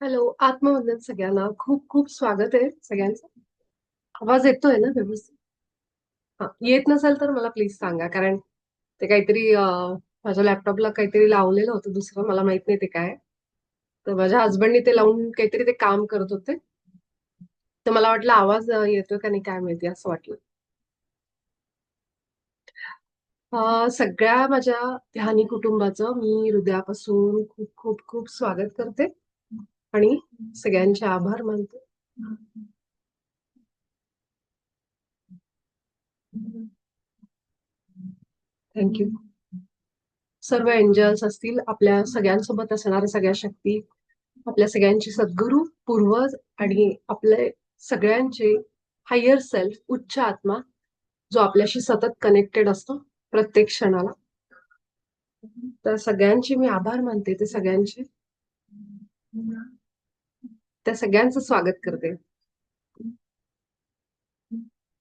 Hello, आत्मवंदन सगळ्यांना. खूप खूप स्वागत आहे सगळ्यांचं. आवाज येतोय ना व्यवस्थित? हा, येत नसेल तर मला प्लीज सांगा, कारण ते काहीतरी माझ्या लॅपटॉपला काहीतरी लावलेलं होतं दुसरं, मला माहित नाही ते काय आहे. तर माझ्या हसबंडनी ते लावून काहीतरी ते काम करत होते. तर मला वाटलं आवाज येतोय का नाही काय माहिती, असं वाटलं. सगळ्या माझ्या ध्यानी कुटुंबाचं मी हृदयापासून खूप खूप खूप स्वागत करते आणि सगळ्यांचे आभार मानते. थँक्यू. सर्व एंजल्स असतील, आपल्या सगळ्यांसोबत असणाऱ्या सगळ्या शक्ती, आपल्या सगळ्यांचे सद्गुरू, पूर्वज आणि आपले सगळ्यांचे हायर सेल्फ, उच्च आत्मा, जो आपल्याशी सतत कनेक्टेड असतो प्रत्येक क्षणाला. तर सगळ्यांचे मी आभार मानते, ते सगळ्यांचे, त्या सगळ्यांचं स्वागत करते.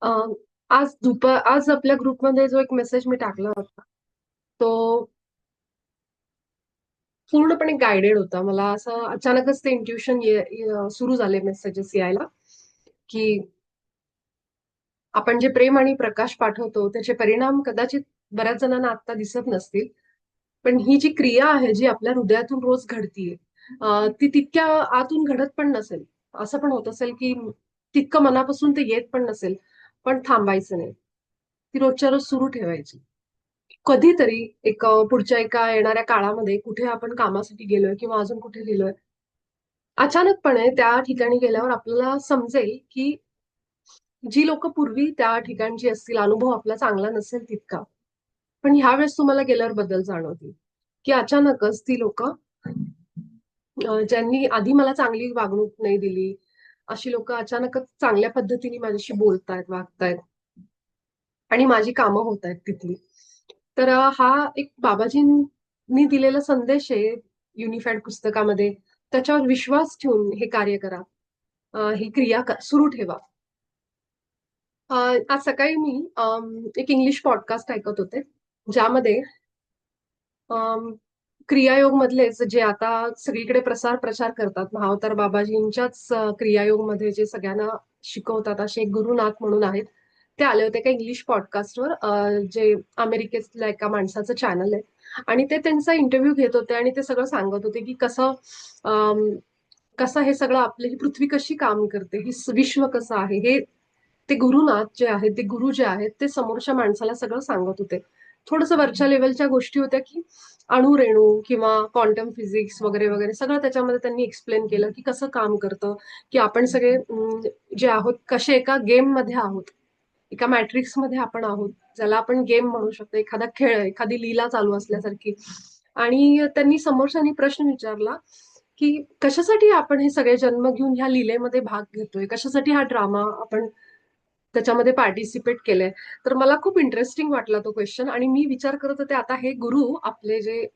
अं, आज आपल्या ग्रुपमध्ये जो एक मेसेज मी टाकला होता, तो पूर्णपणे गायडेड होता. मला असं अचानकच ते इंट्युशन सुरू झाले मेसेजेस यायला, की आपण जे प्रेम आणि प्रकाश पाठवतो त्याचे परिणाम कदाचित बऱ्याच जणांना आता दिसत नसतील, पण ही जी क्रिया आहे जी आपल्या हृदयातून रोज घडतीये, ती तितक्या आतून घडत पण नसेल. असं पण होत असेल की तितकं मनापासून ते येत पण नसेल, पण थांबायचं नाही, ती रोजच्या रोज सुरू ठेवायची. कधीतरी पुढच्या एका येणाऱ्या काळामध्ये कुठे आपण कामासाठी गेलोय किंवा अजून कुठे गेलोय, अचानकपणे त्या ठिकाणी गेल्यावर आपल्याला समजेल की जी लोक पूर्वी त्या ठिकाणची असतील, अनुभव आपला चांगला नसेल तितका, पण ह्यावेळेस तुम्हाला गेल्यावर बदल जाणवतील, की अचानकच ती लोक ज्यांनी आधी मला चांगली वागणूक नाही दिली, अशी लोक अचानकच चांगल्या पद्धतीने माझ्याशी बोलतायत, वागतायत आणि माझी कामं होत आहेत तिथली. तर हा एक बाबाजींनी दिलेला संदेश आहे युनिफाईड पुस्तकामध्ये. त्याच्यावर विश्वास ठेवून हे कार्य करा. ही क्रिया सुरू ठेवा. आज सकाळी मी एक इंग्लिश पॉडकास्ट ऐकत होते, ज्यामध्ये अम, क्रियायोग मधलेच जे आता सगळीकडे प्रसार प्रचार करतात, महावतार बाबाजींच्याच क्रियायोग मध्ये जे सगळ्यांना शिकवतात असे एक गुरुनाथ म्हणून आहेत, ते आले होते एका इंग्लिश पॉडकास्टवर, जे अमेरिकेतल्या एका माणसाचं चॅनल आहे. आणि ते त्यांचा इंटरव्ह्यू घेत होते आणि ते सगळं सांगत होते की कसं हे सगळं, आपली ही पृथ्वी कशी काम करते, ही विश्व कसं आहे हे, ते गुरुनाथ जे आहेत, ते गुरु जे आहेत, ते समोरच्या माणसाला सगळं सांगत होते. थोडंसं वरच्या लेवलच्या गोष्टी होत्या की अणुरेणू किंवा क्वांटम फिजिक्स वगैरे वगैरे सगळं त्याच्यामध्ये त्यांनी एक्सप्लेन केलं की कसं काम करतं, की आपण सगळे जे आहोत कसे एका गेम मध्ये आहोत, एका मॅट्रिक्स मध्ये आपण आहोत, ज्याला आपण गेम म्हणू शकतो, एखादा खेळ, एखादी लीला चालू असल्यासारखी. आणि त्यांनी समोरच्यांनी प्रश्न विचारला की कशासाठी आपण हे सगळे जन्म घेऊन ह्या लीलेमध्ये भाग घेतोय, कशासाठी हा ड्रामा आपण त्याच्यामध्ये पार्टिसिपेट केलंय. तर मला खूप इंटरेस्टिंग वाटला तो क्वेश्चन, आणि मी विचार करत होते आता हे गुरु आपले जे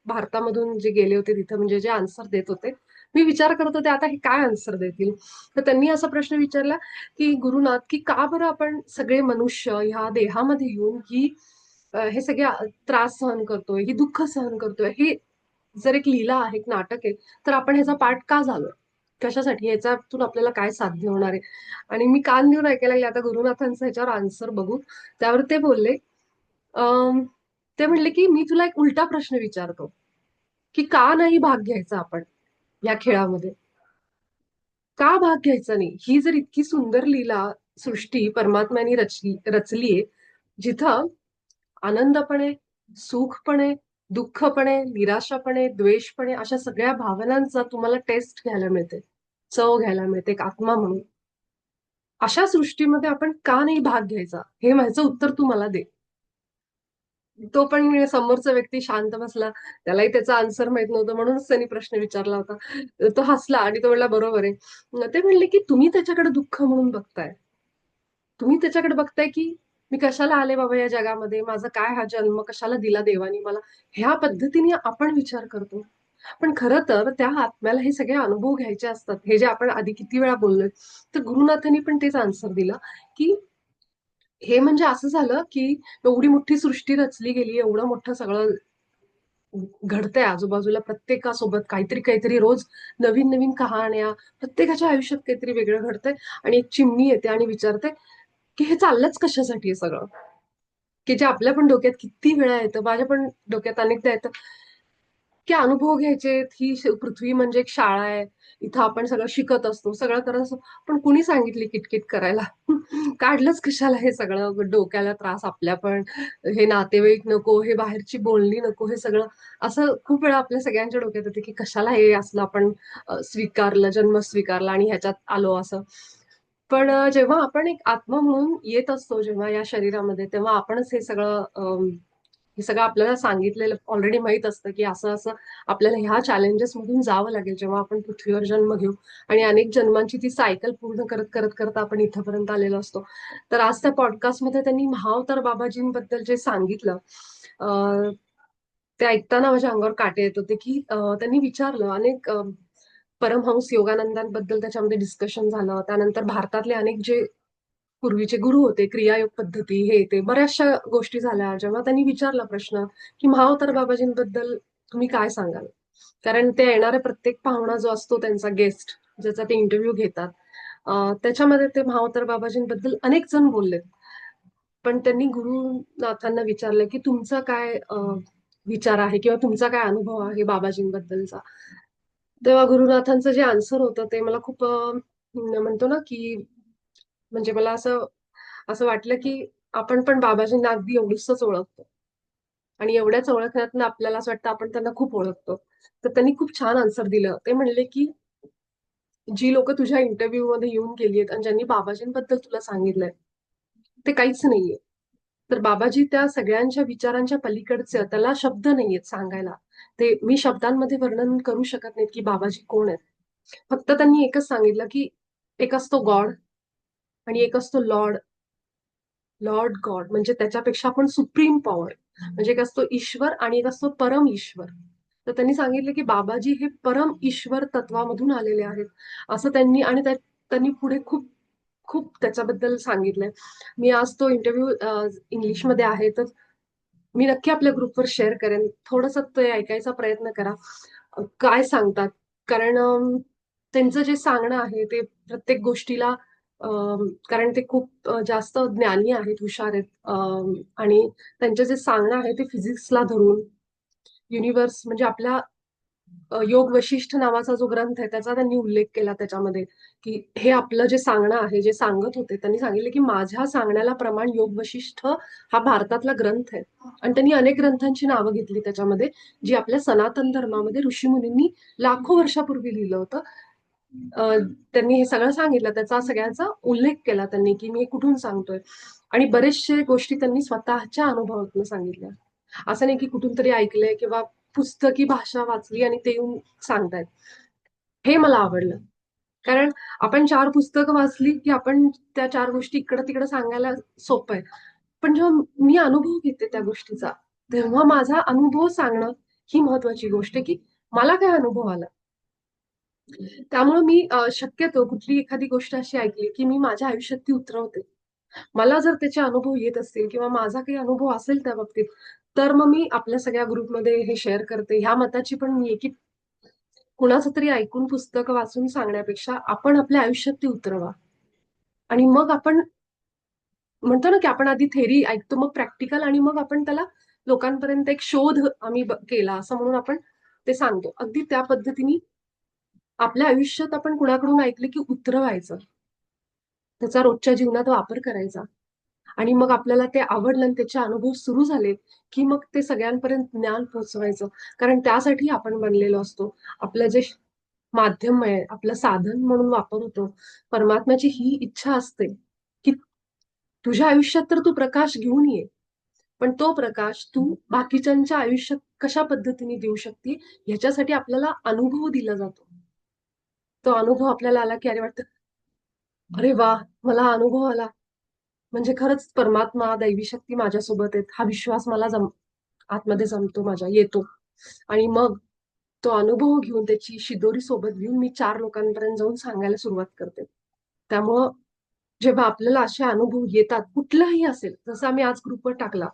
भारतामधून जे गेले होते तिथं, म्हणजे जे आन्सर देत होते, मी विचार करत होते आता हे काय आन्सर देतील. तर त्यांनी असा प्रश्न विचारला की गुरुनाथ, की का बरं आपण सगळे मनुष्य ह्या देहामध्ये येऊन हे सगळे त्रास सहन करतोय, ही दुःख सहन करतोय, हे जर एक लीला आहे, एक नाटक आहे, तर आपण ह्याचा पाठ का झालोय, कशासाठी, ह्याच्यातून आपल्याला काय साध्य होणार आहे. आणि मी कान देऊन ऐकायला लागले आता गुरुनाथांचं ह्याच्यावर आन्सर बघू. त्यावर ते बोलले, अं, ते म्हणले की मी तुला एक उलटा प्रश्न विचारतो, की का नाही भाग घ्यायचा आपण या खेळामध्ये, का भाग घ्यायचा नाही. ही जर इतकी सुंदर लीला सृष्टी परमात्म्याने रचलीये, जिथं आनंदपणे, सुखपणे, दुःखपणे, निराशापणे, द्वेषपणे, अशा सगळ्या भावनांचा तुम्हाला टेस्ट घ्यायला मिळते, चव घ्यायला मिळते एक आत्मा म्हणून. अशा सृष्टीमध्ये आपण का नाही भाग घ्यायचा, हे माझं उत्तर तू मला दे. तो पण समोरचा व्यक्ती शांत बसला, त्यालाही त्याचा आन्सर माहित नव्हतं, म्हणूनच त्यांनी प्रश्न विचारला होता. तो हसला आणि तो म्हणला बरोबर आहे. ते म्हणले की तुम्ही त्याच्याकडे दुःख म्हणून बघताय, तुम्ही त्याच्याकडे बघताय की मी कशाला आले बाबा या जगामध्ये, माझा काय हा जन्म कशाला दिला देवानी मला, ह्या पद्धतीने आपण विचार करतो. पण खरं तर त्या आत्म्याला हे सगळे अनुभव घ्यायचे असतात, हे जे आपण आधी किती वेळा बोललोय. तर गुरुनाथांनी पण तेच आन्सर दिलं, की हे म्हणजे असं झालं की एवढी मोठी सृष्टी रचली गेली, एवढं मोठं सगळं घडतंय आजूबाजूला प्रत्येकासोबत काहीतरी काहीतरी रोज नवीन नवीन कहाण्या, प्रत्येकाच्या आयुष्यात काहीतरी वेगळं घडतंय आणि एक चिमणी येते आणि विचारते की हे चाललंच कशासाठी हे सगळं? की जे आपल्या पण डोक्यात किती वेळा येतं, माझ्या पण डोक्यात अनेकदा येतं, की अनुभव घ्यायचेत. ही पृथ्वी म्हणजे एक शाळा आहे. इथं आपण सगळं शिकत असतो, सगळं करत असतो. पण कुणी सांगितली किटकिट करायला? काढलंच कशाला हे सगळं डोक्याला त्रास आपल्या पण? हे नातेवाईक नको, हे बाहेरची बोलणी नको, हे सगळं असं खूप वेळा आपल्या सगळ्यांच्या डोक्यात येतं, की कशाला हे असलं आपण स्वीकारलं, जन्म स्वीकारला आणि ह्याच्यात आलो असं. पण जेव्हा आपण एक आत्मा म्हणून येत असतो जेव्हा या शरीरामध्ये, तेव्हा आपणच हे सगळं आपल्याला सांगितलेलं ऑलरेडी माहीत असतं, की असं-असं आपल्याला ह्या चॅलेंजेसमधून जावं लागेल जेव्हा आपण पृथ्वीवर जन्म घेऊ आणि अनेक जन्मांची ती सायकल पूर्ण करत आपण इथपर्यंत आलेलो असतो. तर आज त्या पॉडकास्टमध्ये त्यांनी महाअवतार बाबाजींबद्दल जे सांगितलं, अ, ते ऐकताना माझ्या अंगावर काटे येत होते, की त्यांनी विचारलं अनेक परमहंस योगानंदांबद्दल त्याच्यामध्ये डिस्कशन झालं. त्यानंतर भारतातले अनेक जे पूर्वीचे गुरु होते, क्रियायोग पद्धती, हे ते बऱ्याचशा गोष्टी झाल्या. जेव्हा त्यांनी विचारला प्रश्न, की महाअवतार बाबाजींबद्दल तुम्ही काय सांगाल? कारण ते येणारे प्रत्येक पाहुणा जो असतो त्यांचा गेस्ट, ज्याचा ते इंटरव्ह्यू घेतात, त्याच्यामध्ये ते महाअवतार बाबाजींबद्दल अनेक जण बोललेत. पण त्यांनी गुरुनाथांना विचारलं, की तुमचा काय विचार आहे किंवा तुमचा काय अनुभव आहे बाबाजींबद्दलचा? तेव्हा गुरुनाथांचं जे आन्सर होतं ते मला खूप म्हणतो ना, की म्हणजे मला असं असं वाटलं, की आपण पण बाबाजींना अगदी एवढीसच ओळखतो आणि एवढ्याच ओळखण्यातनं आपल्याला असं वाटतं आपण त्यांना खूप ओळखतो. तर त्यांनी खूप छान आन्सर दिलं. ते म्हणले, की जी लोकं तुझ्या इंटरव्ह्यूमध्ये येऊन गेली आहेत आणि ज्यांनी बाबाजींबद्दल तुला सांगितलंय, ते काहीच नाहीये. तर बाबाजी त्या सगळ्यांच्या विचारांच्या पलीकडचे आहेत. त्याला शब्द नाहीयेत सांगायला. ते मी शब्दांमध्ये वर्णन करू शकत नाहीत, की बाबाजी कोण आहेत. फक्त त्यांनी एकच सांगितलं, की एक असतो गॉड आणि एक असतो लॉर्ड. लॉर्ड गॉड म्हणजे त्याच्यापेक्षा पण सुप्रीम पॉवर. म्हणजे एक असतो ईश्वर आणि एक असतो परम ईश्वर. तर त्यांनी सांगितलं, की बाबाजी हे परम ईश्वर तत्वामधून आलेले आहेत. असं त्यांनी आणि त्यांनी पुढे खूप खूप त्याच्याबद्दल सांगितलंय. मी आज तो इंटरव्ह्यू इंग्लिशमध्ये आहे, तर मी नक्की आपल्या ग्रुपवर शेअर करेन. थोडंसं ते ऐकायचा प्रयत्न करा. काय सांगतात? कारण त्यांचं जे सांगणं आहे ते प्रत्येक गोष्टीला कारण ते खूप जास्त ज्ञानी आहेत, हुशार आहेत आणि त्यांचं जे सांगणं आहे ते फिजिक्सला धरून युनिव्हर्स म्हणजे आपल्या योग वशिष्ठ नावाचा जो ग्रंथ आहे त्याचा त्यांनी उल्लेख केला त्याच्यामध्ये, की हे आपलं जे सांगणं आहे, जे सांगत होते त्यांनी सांगितलं, की माझ्या सांगण्याला प्रमाण योग वशिष्ठ हा भारतातला ग्रंथ आहे. आणि त्यांनी अनेक ग्रंथांची नावं घेतली त्याच्यामध्ये, जी आपल्या सनातन धर्मामध्ये ऋषीमुनींनी लाखो वर्षापूर्वी लिहिलं होतं. अ, त्यांनी हे सगळं सांगितलं. त्याचा सगळ्यांचा उल्लेख केला त्यांनी, की मी हे कुठून सांगतोय. आणि बरेचशे गोष्टी त्यांनी स्वतःच्या अनुभवातून सांगितल्या. असं नाही की कुठून तरी ऐकलंय किंवा पुस्तकी भाषा वाचली आणि ते येऊन सांगतायत. हे मला आवडलं. कारण आपण 4 पुस्तकं वाचली, की आपण त्या 4 गोष्टी इकडं-तिकडं सांगायला सोपं आहे. पण जेव्हा मी अनुभव घेते त्या गोष्टीचा, तेव्हा माझा अनुभव सांगणं ही महत्वाची गोष्ट आहे, की मला काय अनुभव आला. त्यामुळे मी शक्यतो कुठली एखादी गोष्ट अशी ऐकली, की मी माझ्या आयुष्यात ती उतरवते. मला जर त्याचे अनुभव येत असतील किंवा माझा काही अनुभव असेल त्या बाबतीत, तर मग मी आपल्या सगळ्या ग्रुपमध्ये हे शेअर करते. ह्या मताची पण मी आहे, की कुणाचं तरी ऐकून पुस्तकं वाचून सांगण्यापेक्षा आपण आपल्या आयुष्यात ती उतरवा. आणि मग आपण म्हणतो ना, की आपण आधी थेअरी ऐकतो, मग प्रॅक्टिकल आणि मग आपण त्याला लोकांपर्यंत एक शोध आम्ही केला असं म्हणून आपण ते सांगतो. अगदी त्या पद्धतीने आपल्या आयुष्यात आपण कुणाकडून ऐकलं, की उतरवायचं. त्याचा रोजच्या जीवनात वापर करायचा. आणि मग आपल्याला ते आवडलं आणि त्याचे अनुभव सुरू झाले, की मग ते सगळ्यांपर्यंत ज्ञान पोहोचवायचं. कारण त्यासाठी आपण बनलेलो असतो. आपलं जे माध्यम आहे, आपलं साधन म्हणून वापर होतो. परमात्म्याची ही इच्छा असते, की तुझ्या आयुष्यात तर तू प्रकाश घेऊन ये. पण तो प्रकाश तू बाकीच्यांच्या आयुष्यात कशा पद्धतीने देऊ शकते, ह्याच्यासाठी आपल्याला अनुभव दिला जातो. तो अनुभव आपल्याला आला, की अरे वाटतं, "अरे वाह! मला हा अनुभव आला." म्हणजे खरंच परमात्मा, दैवी शक्ती माझ्यासोबत आहेत. हा विश्वास मला आतमध्ये जमतो माझ्या, येतो. आणि मग तो अनुभव घेऊन त्याची शिदोरी सोबत घेऊन मी 4 लोकांपर्यंत जाऊन सांगायला सुरुवात करते. त्यामुळं जेव्हा आपल्याला असे अनुभव येतात, कुठलाही असेल, जसं आम्ही आज ग्रुपवर टाकला.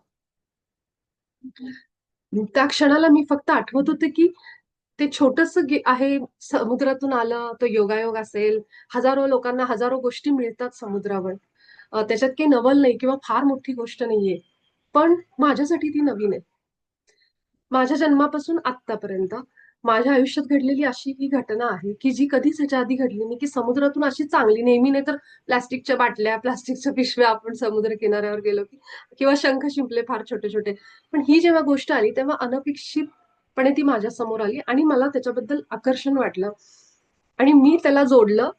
त्या क्षणाला मी फक्त आठवत होते की ते छोटस आहे, समुद्रातून आलं, तो योगायोग असेल. हजारो लोकांना हजारो गोष्टी मिळतात समुद्रावर. त्याच्यात काही नवल नाही किंवा फार मोठी गोष्ट नाहीये. पण माझ्यासाठी ती नवीन आहे. माझ्या जन्मापासून आत्तापर्यंत माझ्या आयुष्यात घडलेली अशी ही घटना आहे की जी कधीच ह्याच्या आधी घडली नाही, की समुद्रातून अशी चांगली नेहमी नाही तर प्लास्टिकच्या बाटल्या, प्लास्टिकच्या पिशव्या आपण समुद्र किनाऱ्यावर गेलो की, किंवा शंख शिंपले फार छोटे छोटे. पण ही जेव्हा गोष्ट आली तेव्हा अनपेक्षितपणे ती माझ्या समोर आली आणि मला त्याच्याबद्दल आकर्षण वाटलं. आणि मी त्याला जोडलं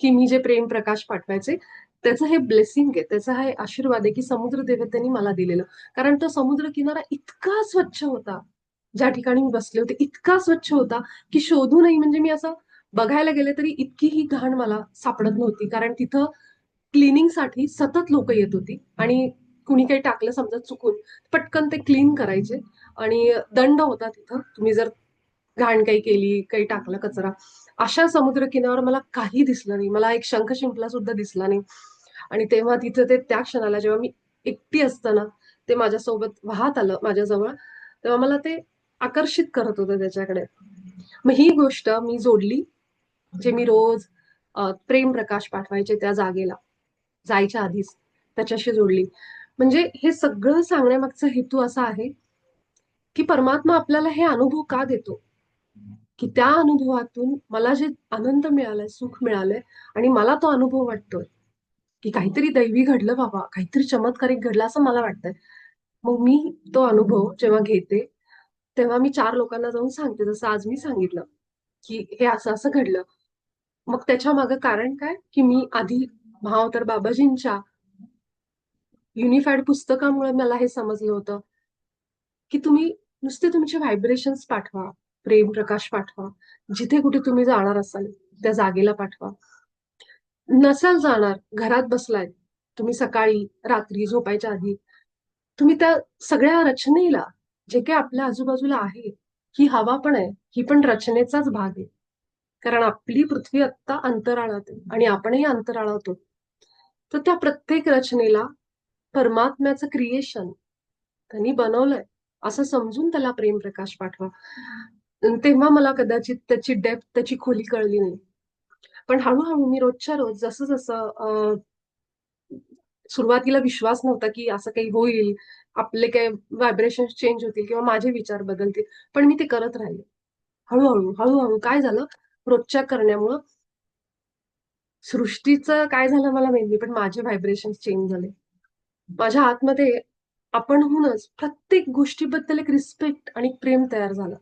की मी जे प्रेम प्रकाश पाठवायचे त्याचं हे ब्लेसिंग आहे, त्याचा हे आशीर्वाद आहे की समुद्र देवतेने मला दिलेलं. कारण तो समुद्र किनारा इतका स्वच्छ होता, ज्या ठिकाणी मी बसले होते इतका स्वच्छ होता की शोधूनही, म्हणजे मी असं बघायला गेले तरी इतकी ही घाण मला सापडत नव्हती. कारण तिथं क्लिनिंगसाठी सतत लोक येत होती आणि कुणी काही टाकलं समजा चुकून, पटकन ते क्लीन करायचे. आणि दंड होता तिथं, तुम्ही जर घाण काही केली, काही टाकलं कचरा. अशा समुद्रकिनाऱ्यावर मला काही दिसलं नाही, मला एक शंख शिंपला सुद्धा दिसला नाही. आणि तेव्हा तिथं ते त्या क्षणाला जेव्हा मी एकटी असताना ते माझ्यासोबत वाहत आलं माझ्याजवळ, तेव्हा मला ते आकर्षित करत होतं त्याच्याकडे. मग ही गोष्ट मी जोडली, जे मी रोज प्रेम प्रकाश पाठवायचे त्या जागेला जायच्या आधीच त्याच्याशी जोडली. म्हणजे हे सगळं सांगण्यामागचा हेतू असा आहे की परमात्मा आपल्याला हे अनुभव का देतो, की त्या अनुभवातून मला जे आनंद मिळालाय, सुख मिळालंय आणि मला तो अनुभव वाटतोय की काहीतरी दैवी घडलं बाबा, काहीतरी चमत्कारिक घडलं असं मला वाटतंय. मग मी तो अनुभव जेव्हा घेते तेव्हा मी 4 लोकांना जाऊन सांगते, जसं आज मी सांगितलं की हे असं असं घडलं. मग त्याच्या मागे कारण काय, की मी आधी भावावतर बाबाजींच्या युनिफाईड पुस्तकामुळे मला हे समजलं होतं की तुम्ही नुसते तुमचे व्हायब्रेशन्स पाठवा, प्रेम प्रकाश पाठवा. जिथे कुठे तुम्ही जाणार असाल त्या जागेला पाठवा. नसाल जाणार, घरात बसलाय तुम्ही, सकाळी रात्री झोपायच्या आधी तुम्ही त्या सगळ्या रचनेला, जे काही आपल्या आजूबाजूला आहे, ही हवा पण आहे, ही पण रचनेचाच भाग आहे. कारण आपली पृथ्वी आत्ता अंतराळात आहे आणि आपणही अंतराळात आहोत. तर त्या प्रत्येक रचनेला परमात्म्याचं क्रिएशन त्यांनी बनवलंय असं समजून त्याला प्रेम प्रकाश पाठवा. तेव्हा मला कदाचित त्याची डेप्थ, त्याची खोली कळली नाही. पण हळूहळू मी रोजच्या रोज जसं जसं सुरुवातीला विश्वास नव्हता की असं काही होईल, आपले काही व्हायब्रेशन चेंज होतील किंवा माझे विचार बदलतील. पण मी ते करत राहिले. हळूहळू हळूहळू काय झालं, रोजच्या करण्यामुळं सृष्टीचं काय झालं मला माहित नाही, पण माझे व्हायब्रेशन चेंज झाले. माझ्या आतमध्ये आपणहूनच प्रत्येक गोष्टीबद्दल एक रिस्पेक्ट आणि प्रेम तयार झालं.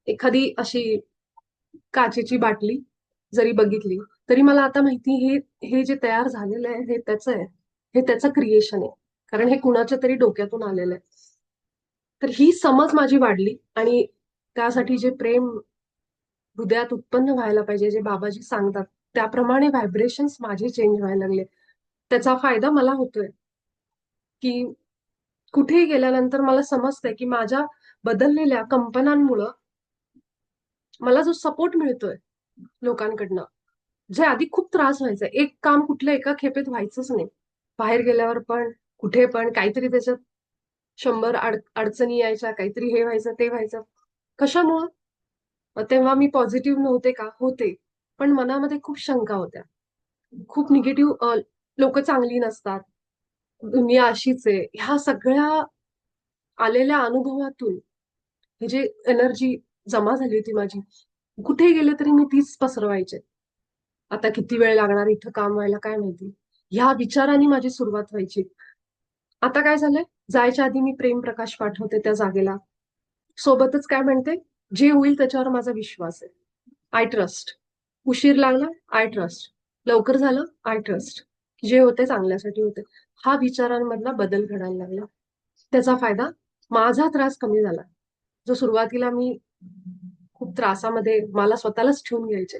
एखादी अशी काचेची बाटली जरी बघितली तरी मला आता माहिती, हे हे जे तयार झालेलं आहे हे त्याचं आहे, हे त्याचं क्रिएशन आहे. कारण हे कुणाच्या तरी डोक्यातून आलेलं आहे. तर ही समज माझी वाढली आणि त्यासाठी जे प्रेम हृदयात उत्पन्न व्हायला पाहिजे, जे बाबाजी सांगतात त्याप्रमाणे व्हायब्रेशन्स माझे चेंज व्हायला लागले. त्याचा फायदा मला होतोय की कुठेही गेल्यानंतर मला समजतंय की माझ्या बदललेल्या कंपनांमुळं मला जो सपोर्ट मिळतोय लोकांकडनं, जे आधी खूप त्रास व्हायचा, एक काम कुठल्या एका खेपेत व्हायचंच नाही. बाहेर गेल्यावर पण कुठे पण काहीतरी त्याच्यात 100 अडचणी यायच्या, काहीतरी हे व्हायचं ते व्हायचं. कशामुळं? तेव्हा मी पॉझिटिव्ह नव्हते का? होते. पण मनामध्ये खूप शंका होत्या. खूप निगेटिव्ह, लोक चांगली नसतात, दुनिया अशीच आहे. ह्या सगळ्या आलेल्या अनुभवातून ही जी एनर्जी जमा झाली होती माझी, कुठे गेले तरी मी तीच पसरवायचे. आता किती वेळ लागणार इथं काम व्हायला काय माहिती. ह्या विचाराने माझी सुरुवात व्हायची. आता काय झालंय, जायच्या आधी मी प्रेम प्रकाश पाठवते त्या जागेला. सोबतच काय म्हणते, जे होईल त्याच्यावर माझा विश्वास आहे. I trust. उशीर लागला, आय ट्रस्ट. लवकर झालं, आय ट्रस्ट. जे होते चांगल्यासाठी होते. हा विचारांमधला बदल घडायला लागला. त्याचा फायदा, माझा त्रास कमी झाला. जो सुरुवातीला मी खूप त्रासामध्ये मला स्वतःलाच ठेवून घ्यायचे.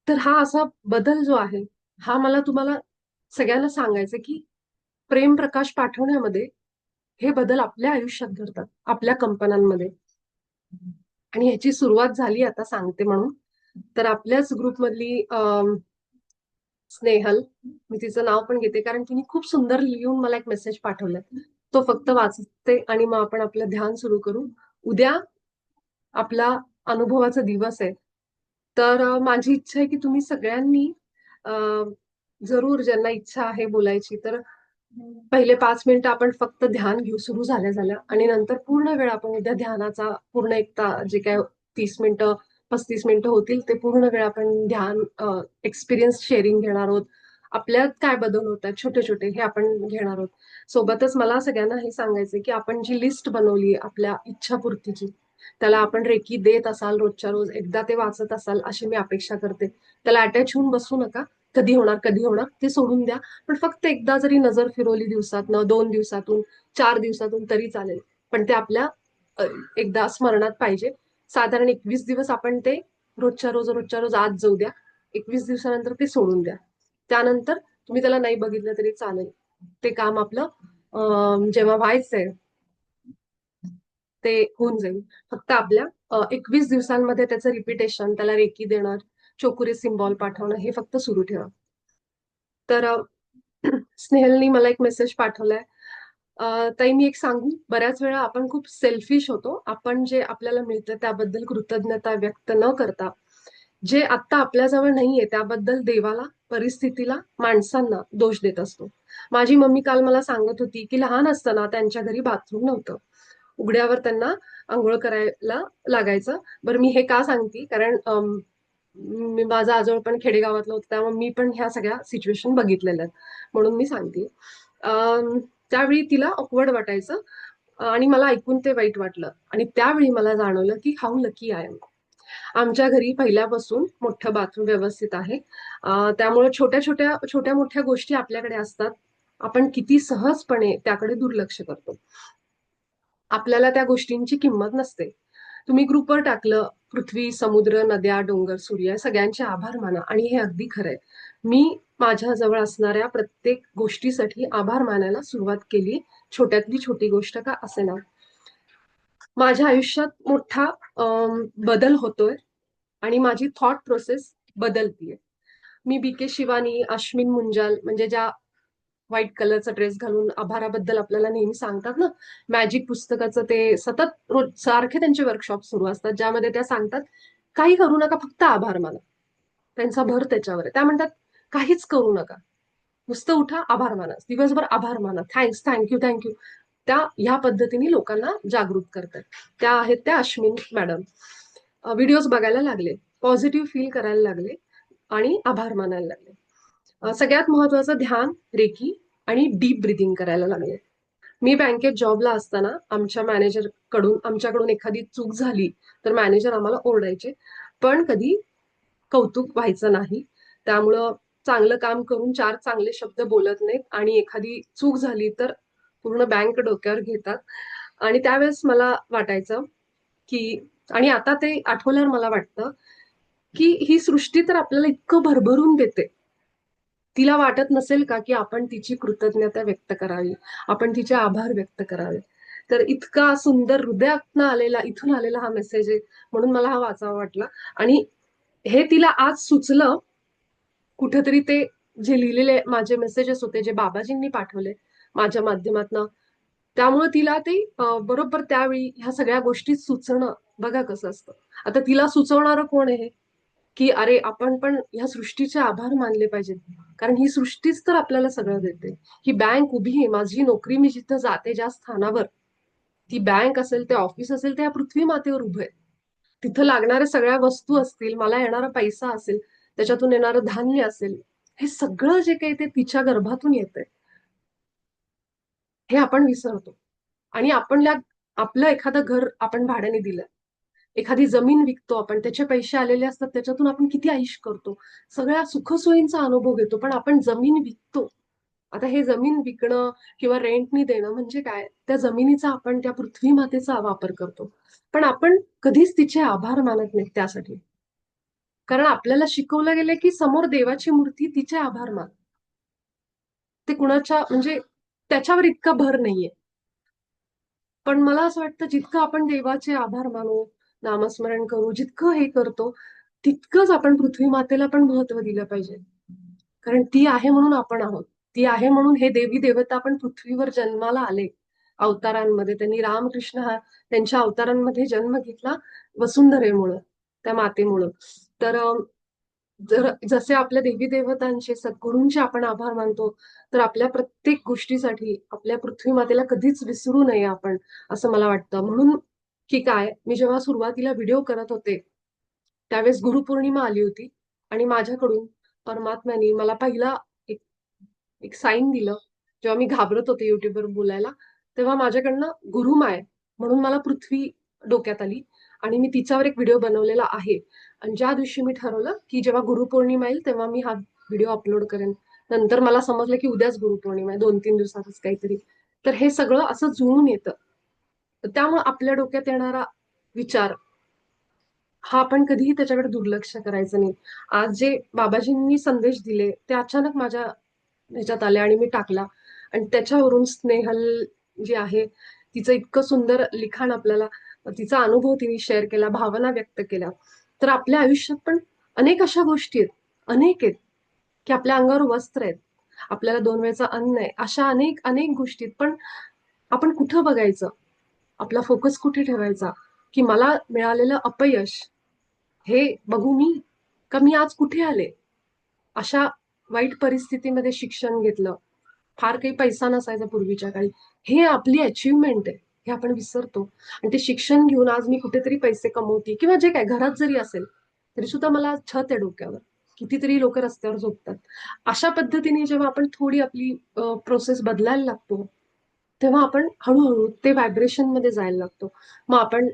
तर हा असा बदल जो आहे, हा मला तुम्हाला सगळ्यांना सांगायचं की प्रेम प्रकाश पाठवण्यामध्ये हे बदल आपल्या आयुष्यात घडतात, आपल्या कंपन्यांमध्ये. आणि ह्याची सुरुवात झाली आता सांगते म्हणून. तर आपल्याच ग्रुपमधली स्नेहल, मी तिचं नाव पण घेते कारण तिने खूप सुंदर लिहून मला एक मेसेज पाठवलाय. तो फक्त वाचते आणि मग आपण आपलं ध्यान सुरू करू. उद्या आपला अनुभवाचा दिवस आहे. तर माझी इच्छा आहे की तुम्ही सगळ्यांनी अ, जरूर ज्यांना इच्छा आहे बोलायची तर पहिले 5 मिनिटं आपण फक्त ध्यान घेऊ सुरू झाल्या झाल्या आणि नंतर पूर्ण वेळ आपण उद्या ध्यानाचा पूर्ण एक जे काय 30 मिनिटं 35 मिनिटं होतील ते पूर्ण वेळ आपण ध्यान एक्सपिरियन्स शेअरिंग घेणार आहोत. आपल्यात काय बदल होत आहेत छोटे छोटे हे आपण घेणार आहोत. सोबतच मला सगळ्यांना हे सांगायचं की आपण जी लिस्ट बनवली आपल्या इच्छापूर्तीची त्याला आपण रेकी देत असाल रोजच्या रोज एकदा ते वाचत असाल अशी मी अपेक्षा करते. त्याला अटॅच होऊन बसू नका. कधी होणार ते सोडून द्या. पण फक्त एकदा जरी नजर फिरवली दिवसातनं 2 दिवसातून 4 दिवसातून तरी चालेल. पण ते आपल्या अ, एकदा स्मरणात पाहिजे. साधारण 21 दिवस आपण ते रोजच्या रोज आज जाऊ द्या. 21 दिवसानंतर ते सोडून द्या. त्यानंतर तुम्ही त्याला नाही बघितलं तरी चालेल. ते काम आपलं जेव्हा व्हायचंय ते होऊन जाईल. फक्त आपल्या 21 दिवसांमध्ये त्याचं रिपिटेशन, त्याला रेकी देणं, चोकुरे सिम्बॉल पाठवणं हे फक्त सुरू ठेवा. तर स्नेहलनी मला एक मेसेज पाठवलाय. ताई मी एक सांगू, बऱ्याच वेळा आपण खूप सेल्फिश होतो. आपण जे आपल्याला मिळतं त्याबद्दल कृतज्ञता व्यक्त न करता, जे आत्ता आपल्याजवळ नाहीये त्याबद्दल देवाला, परिस्थितीला, माणसांना दोष देत असतो. माझी मम्मी काल मला सांगत होती, की लहान असताना त्यांच्या घरी बाथरूम नव्हतं. उघड्यावर त्यांना अंघोळ करायला लागायचं. बरं मी हे का सांगते? कारण माझं आजोळ पण खेडेगावातलं होतं त्यामुळे मी पण ह्या सगळ्या सिच्युएशन बघितलेल्या आहेत. म्हणून मी सांगते. त्यावेळी तिला ऑकवर्ड वाटायचं आणि मला ऐकून ते वाईट वाटलं आणि त्यावेळी मला जाणवलं की हाऊ लकी आय एम. आमच्या घरी पहिल्यापासून मोठं बाथरूम व्यवस्थित आहे. त्यामुळे छोट्या मोठ्या गोष्टी आपल्याकडे असतात. आपण किती सहजपणे त्याकडे दुर्लक्ष करतो. आपल्याला त्या गोष्टींची किंमत नसते. तुम्ही ग्रुपवर टाकलं, पृथ्वी, समुद्र, नद्या, डोंगर, सूर्य सगळ्यांचे आभार माना आणि हे अगदी खरंय. मी माझ्या जवळ असणाऱ्या प्रत्येक गोष्टीसाठी आभार मानायला सुरुवात केली. छोट्यातली छोटी गोष्ट का असेना. माझ्या आयुष्यात मोठा बदल होतोय आणि माझी थॉट प्रोसेस बदलतीये. मी बी.के. शिवानी, अश्विन मुंजाल म्हणजे ज्या व्हाईट कलरचा ड्रेस घालून आभाराबद्दल आपल्याला नेहमी सांगतात ना, मॅजिक पुस्तकाचं ते सतत रोज सारखे त्यांचे वर्कशॉप सुरू असतात, ज्यामध्ये त्या सांगतात, काही करू नका, फक्त आभार माना. त्यांचा भर त्याच्यावर आहे. त्या म्हणतात, काहीच करू नका. नुसतं उठा, आभार माना. दिवसभर आभार माना. Thanks, thank you. त्या ह्या पद्धतीने लोकांना जागृत करतात. त्या आहेत त्या अश्विन मॅडम. व्हिडिओज बघायला लागले, पॉझिटिव्ह फील करायला लागले आणि आभार मानायला लागले. सगळ्यात महत्वाचं ध्यान, रेकी आणि डीप ब्रिदिंग करायला लागले. मी बँकेत जॉबला असताना आमच्याकडून एखादी चूक झाली तर मॅनेजर आम्हाला ओरडायचे. पण कधी कौतुक व्हायचं नाही. त्यामुळं चांगलं काम करून 4 चांगले शब्द बोलत नाहीत आणि एखादी चूक झाली तर पूर्ण बँक डोक्यावर घेतात. आणि त्यावेळेस मला वाटायचं की आणि आता ते आठवल्यावर मला वाटतं की ही सृष्टी तर आपल्याला इतकं भरभरून देते. तिला वाटत नसेल का की आपण तिची कृतज्ञता व्यक्त करावी, आपण तिचे आभार व्यक्त करावे. तर इतका सुंदर हृदयातनं आलेला इथून आलेला हा मेसेज आहे म्हणून मला हा वाचावा वाटला. आणि हे तिला आज सुचलं कुठेतरी. ते जे लिहिलेले माझे मेसेजेस होते जे बाबाजींनी पाठवले माझ्या माध्यमातनं, त्यामुळे तिला ते बरोबर त्यावेळी ह्या सगळ्या गोष्टी सुचणं बघा कसं असतं. आता तिला सुचवणारं कोण आहे? की अरे आपण पण ह्या सृष्टीचे आभार मानले पाहिजेत. कारण ही सृष्टीच तर आपल्याला सगळं देते. ही बँक उभी आहे. माझी नोकरी मी जिथं जाते ज्या स्थानावर, ती बँक असेल, ते ऑफिस असेल, ते या पृथ्वी मातेवर उभं आहे. तिथं लागणाऱ्या सगळ्या वस्तू असतील, मला येणारा पैसा असेल, त्याच्यातून येणारं धान्य असेल, हे सगळं जे काही ते तिच्या गर्भातून येतंय, हे आपण विसरतो. आणि आपलं एखादं घर आपण भाड्याने दिलं, एखादी जमीन विकतो आपण, त्याचे पैसे आलेले असतात, त्याच्यातून आपण किती ऐश करतो, सगळ्या सुखसोयींचा अनुभव घेतो. पण आपण जमीन विकतो. आता हे जमीन विकणं किंवा रेंटनी देणं म्हणजे काय? त्या जमिनीचा आपण त्या पृथ्वी मातेचा वापर करतो. पण आपण कधीच तिचे आभार मानत नाहीत त्यासाठी. कारण आपल्याला शिकवलं गेलंय की समोर देवाची मूर्ती, तिचे आभार मान. ते कुणाच्या म्हणजे त्याच्यावर इतका भर नाहीये. पण मला असं वाटतं जितकं आपण देवाचे आभार मानू, नामस्मरण करू, जितकं हे करतो, तितकंच आपण पृथ्वी मातेला पण महत्व दिलं पाहिजे. कारण ती आहे म्हणून आपण आहोत. ती आहे म्हणून हे देवी देवता आपण पृथ्वीवर जन्माला आले. अवतारांमध्ये. त्यांनी रामकृष्ण हा त्यांच्या अवतारांमध्ये जन्म घेतला वसुंधरेमुळं, त्या मातेमुळं. तर जर जसे आपल्या देवी देवतांचे, सद्गुरूंचे आपण आभार मानतो, तर आपल्या प्रत्येक गोष्टीसाठी आपल्या पृथ्वी मातेला कधीच विसरू नये आपण, असं मला वाटतं. म्हणून की काय, मी जेव्हा सुरुवातीला व्हिडिओ करत होते, त्यावेळेस गुरुपौर्णिमा आली होती आणि माझ्याकडून परमात्म्याने मला पहिला एक एक साईन दिलं. जेव्हा मी घाबरत होते युट्यूबवर बोलायला, तेव्हा माझ्याकडनं गुरुमाय म्हणून मला पृथ्वी डोक्यात आली आणि मी तिच्यावर एक व्हिडिओ बनवलेला आहे. आणि ज्या दिवशी मी ठरवलं, की जेव्हा गुरुपौर्णिमा येईल तेव्हा मी हा व्हिडिओ अपलोड करेन. नंतर मला समजलं की उद्याच गुरुपौर्णिमा आहे, 2-3 दिवसातच काहीतरी. तर हे सगळं असं जुळून येतं. तर त्यामुळे आपल्या डोक्यात येणारा विचार हा आपण कधीही त्याच्याकडे दुर्लक्ष करायचं नाही. आज जे बाबाजींनी संदेश दिले ते अचानक माझ्या ह्याच्यात आले आणि मी टाकला. आणि त्याच्यावरून स्नेहल जी आहे, तिचं इतकं सुंदर लिखाण आपल्याला, तिचा अनुभव तिने शेअर केला, भावना व्यक्त केल्या. तर आपल्या आयुष्यात पण अनेक अशा गोष्टी आहेत, अनेक आहेत, की आपल्या अंगावर वस्त्र आहेत, आपल्याला 2 वेळचं अन्न आहे. अशा अनेक अनेक गोष्टी आहेत. पण आपण कुठं बघायचं? आपला फोकस कुठे ठेवायचा? की मला मिळालेलं अपयश हे बघू मी, का मी आज कुठे आले? अशा वाईट परिस्थितीमध्ये शिक्षण घेतलं. फार काही पैसा नसायचा पूर्वीच्या काळी. हे आपली अचीव्हमेंट आहे. हे आपण विसरतो. आणि ते शिक्षण घेऊन आज मी कुठेतरी पैसे कमवते किंवा जे काय घरात जरी असेल, तरी सुद्धा मला छत आहे डोक्यावर. कितीतरी लोकं रस्त्यावर झोपतात. अशा पद्धतीने जेव्हा आपण थोडी आपली प्रोसेस बदलायला लागतो, तेव्हा आपण हळू ते व्हायब्रेशनमध्ये जायला लागतो. मग आपण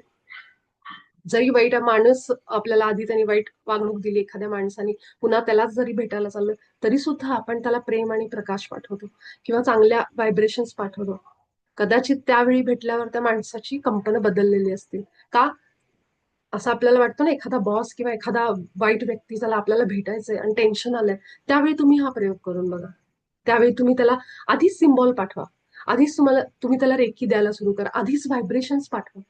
जरी वाईट माणूस आपल्याला आधी त्यांनी वाईट वागणूक दिली एखाद्या माणसाने, पुन्हा त्यालाच जरी भेटायला चाललोय, तरी सुद्धा आपण त्याला प्रेम आणि प्रकाश पाठवतो किंवा चांगल्या व्हायब्रेशन्स पाठवतो. कदाचित त्यावेळी भेटल्यावर त्या माणसाची कंपन बदललेली असते. का? असं आपल्याला वाटतं ना, एखादा बॉस किंवा एखादा वाईट व्यक्ती ज्याला आपल्याला भेटायचंय आणि टेन्शन आलंय, त्यावेळी तुम्ही हा प्रयोग करून बघा. त्यावेळी तुम्ही त्याला आधीच सिम्बॉल पाठवा. आधीच तुम्ही त्याला रेकी द्यायला सुरू करा. आधीच व्हायब्रेशन्स पाठवा.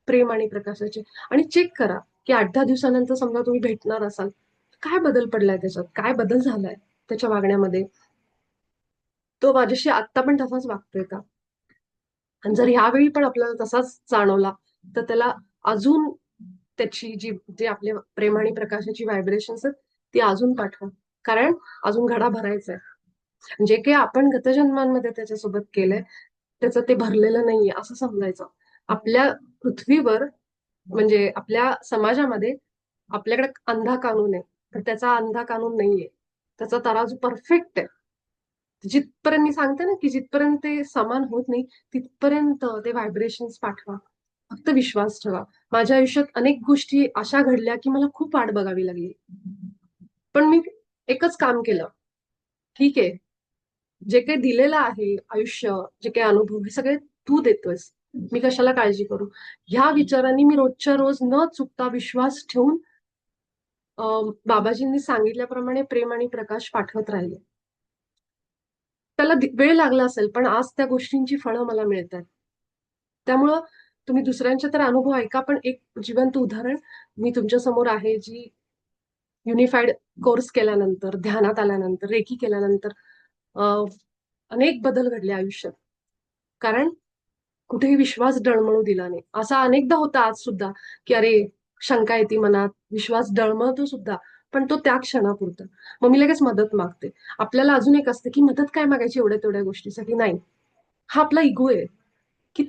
प्रेम आणि प्रकाशाचे. आणि चेक करा, की 8-10 दिवसानंतर समजा तुम्ही भेटणार असाल, काय बदल पडलाय त्याच्यात? काय बदल झालाय त्याच्या वागण्यामध्ये? तो माझ्याशी आत्ता पण तसाच वागतोय का? आणि जर ह्यावेळी पण आपल्याला तसाच जाणवला, तर त्याला अजून त्याची जे आपले प्रेम आणि प्रकाशाची व्हायब्रेशन्स आहेत, ती अजून पाठवा. कारण अजून घडा भरायचा आहे. जे काही आपण गतजन्मांमध्ये त्याच्यासोबत केलंय, त्याचं ते भरलेलं नाहीये असं समजायचं. आपल्या पृथ्वीवर म्हणजे आपल्या समाजामध्ये आपल्याकडे अंधा कानून आहे, तर त्याचा अंधा कानून नाहीये. त्याचा तराजू परफेक्ट आहे. जिथपर्यंत मी सांगते ना, की जिथपर्यंत ते समान होत नाही, तिथपर्यंत ते व्हायब्रेशन्स पाठवा. फक्त विश्वास ठेवा. माझ्या आयुष्यात अनेक गोष्टी अशा घडल्या, की मला खूप वाट बघावी लागली. पण मी एकच काम केलं. ठीक आहे, जे काही दिलेलं आहे आयुष्य, जे काही अनुभव, हे सगळे तू देतोयस. मी कशाला काळजी करू? ह्या विचारांनी मी रोजच्या रोज न चुकता विश्वास ठेवून बाबाजींनी सांगितल्याप्रमाणे प्रेम आणि प्रकाश पाठवत राहिले. त्याला वेळ लागला असेल, पण आज त्या गोष्टींची फळं मला मिळतात. त्यामुळं तुम्ही दुसऱ्यांचे तर अनुभव ऐका, पण एक जिवंत उदाहरण मी तुमच्या समोर आहे, जी युनिफाईड कोर्स केल्यानंतर, ध्यानात आल्यानंतर, रेकी केल्यानंतर अ, अनेक बदल घडले आयुष्यात. कारण कुठेही विश्वास डळमळू दिला नाही. असा अनेकदा होता आज सुद्धा, की अरे शंका येते मनात, विश्वास डळमळतो सुद्धा, पण तो त्या क्षणापुरता. मग मी लगेच मदत मागते. आपल्याला अजून एक असतं, की मदत काय मागायची एवढ्या तेवढ्या गोष्टीसाठी? नाही. हा आपला इगो आहे, की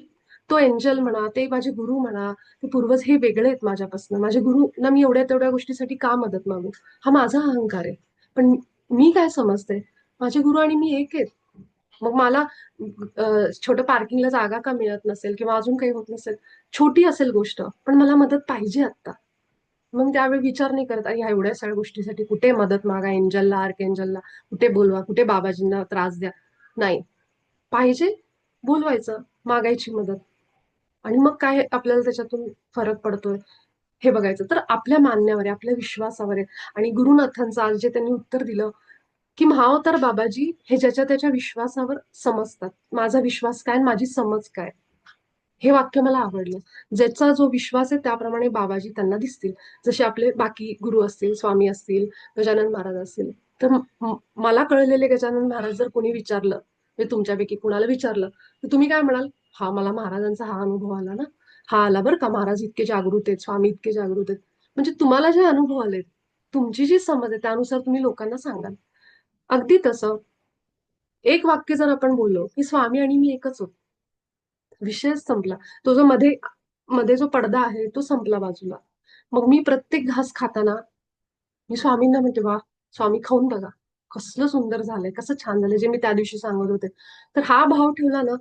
तो एंजल म्हणा, ते माझे गुरु म्हणा, ते पूर्वज हे वेगळे आहेत माझ्यापासून. माझे गुरु ना मी एवढ्या तेवढ्या गोष्टीसाठी का मदत मागू? हा माझा अहंकार आहे. पण मी काय समजते, माझे गुरु आणि मी एक आहेत. मग मला छोटं पार्किंगला जागा का मिळत नसेल किंवा अजून काही होत नसेल, छोटी असेल गोष्ट, पण मला मदत पाहिजे आत्ता. मग त्यावेळी विचार नाही करत, "अरे, ह्या एवढ्या सगळ्या गोष्टीसाठी कुठे मदत मागा एंजलला, आर्कएंजलला, कुठे बोलवा, कुठे बाबाजींना त्रास द्या." नाही. पाहिजे, बोलवायचं, मागायची मदत. आणि मग काय आपल्याला त्याच्यातून फरक पडतोय, हे बघायचं. तर आपल्या मानण्यावर आहे, आपल्या विश्वासावर आहे. आणि गुरुनाथांचं आज जे त्यांनी उत्तर दिलं, की महाअवतार बाबाजी हे ज्याच्या त्याच्या विश्वासावर समजतात. माझा विश्वास काय आणि माझी समज काय? हे वाक्य मला आवडलं. ज्याचा जो विश्वास आहे त्याप्रमाणे बाबाजी त्यांना दिसतील. जसे आपले बाकी गुरु असतील, स्वामी असतील, गजानन महाराज असतील. तर मला कळलेले गजानन महाराज जर कोणी विचारलं, म्हणजे तुमच्यापैकी कुणाला विचारलं, तर तुम्ही काय म्हणाल? हा मला महाराजांचा हा अनुभव आला ना, हा आला बरं का, महाराज इतके जागृत आहेत, स्वामी इतके जागृत आहेत. म्हणजे तुम्हाला जे अनुभव आलेत, तुमची जी समज आहे त्यानुसार तुम्ही लोकांना सांगाल. अगदी तसं एक वाक्य जर आपण बोललो की स्वामी आणि मी एकच होतो, विषयच संपला. तो जो मध्ये मध्ये जो पडदा आहे तो संपला बाजूला. मग मी प्रत्येक घास खाताना मी स्वामींना म्हणते, वा स्वामी खाऊन बघा, कसलं सुंदर झालंय, कसं छान झालंय, जे मी त्या दिवशी सांगत होते. तर हा भाव ठेवला ना,